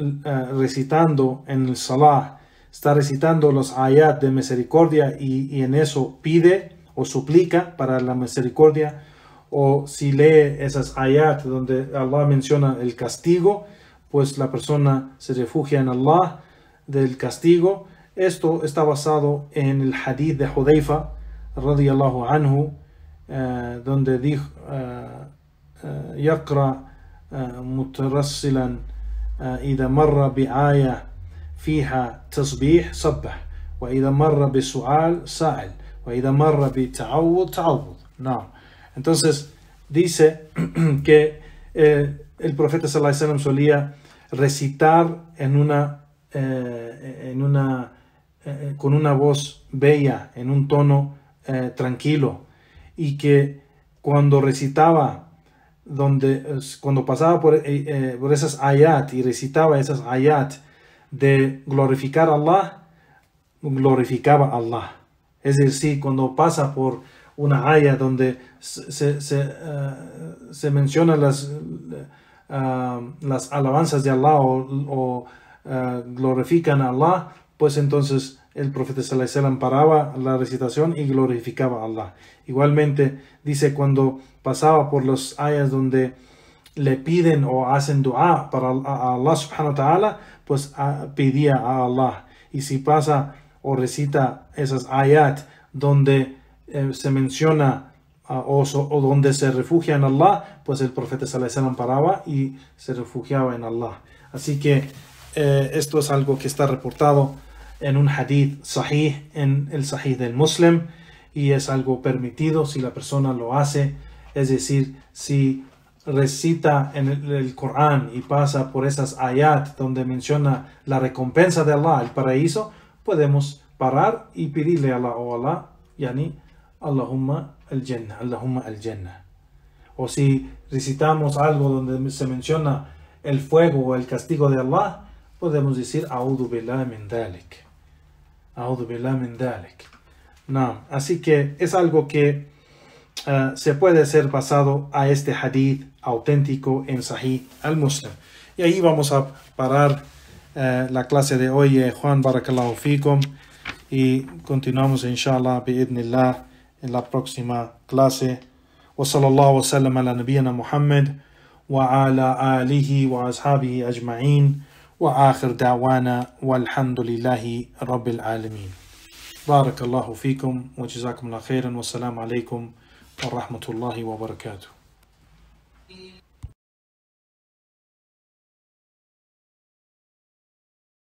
recitando en el salah, está recitando los ayat de misericordia y en eso pide o suplica para la misericordia, o si lee esas ayat donde Allah menciona el castigo, pues la persona se refugia en Allah del castigo. Esto está basado en el hadith de Hudayfa radiyallahu anhu, donde dijo يقرأ مترسلا إذا مر بآية فيها تصبيح صبح وإذا مر بسؤال سائل وإذا مر بتعوض تعوض. No. Entonces dice que el profeta sallallahu alaihi wasallam solía recitar con una voz bella, en un tono tranquilo, y que cuando recitaba, cuando pasaba por esas ayat y recitaba esas ayat de glorificar a Allah, glorificaba a Allah. Es decir, cuando pasa por una ayat donde se mencionan las alabanzas de Allah o glorifican a Allah, pues entonces el profeta sallallahu alaihi wasallam paraba la recitación y glorificaba a Allah. Igualmente dice, cuando pasaba por los ayas donde le piden o hacen dua para Allah subhanahu wa ta'ala, pues pedía a Allah. Y si pasa o recita esas ayat donde se menciona o donde se refugia en Allah, pues el profeta sallallahu alaihi wasallam paraba y se refugiaba en Allah. Así que esto es algo que está reportado en un hadith sahih, en el sahih del Muslim, y es algo permitido si la persona lo hace. Es decir, si recita en el Corán y pasa por esas ayat donde menciona la recompensa de Allah, el paraíso, podemos parar y pedirle a Allah, o Allah, yani Allahumma al-Jannah, Allahumma al-Jannah. O si recitamos algo donde se menciona el fuego o el castigo de Allah, podemos decir A'udhu billahi min dhalik, A'udhu billahi min dhalik. No. Así que es algo que se puede ser basado a este hadith auténtico en Sahih al-Muslim. Y ahí vamos a parar la clase de hoy, Juan, barakallahu fikum, y continuamos inshallah bi'idnillah en la próxima clase. Wa sallallahu wa sallam ala nabiyyina Muhammad wa ala alihi wa ashabihi ajma'in wa akhir da'wana walhamdulillahi rabbil alamin. بارك الله فيكم وجزاكم الله خيرا والسلام عليكم ورحمة الله وبركاته.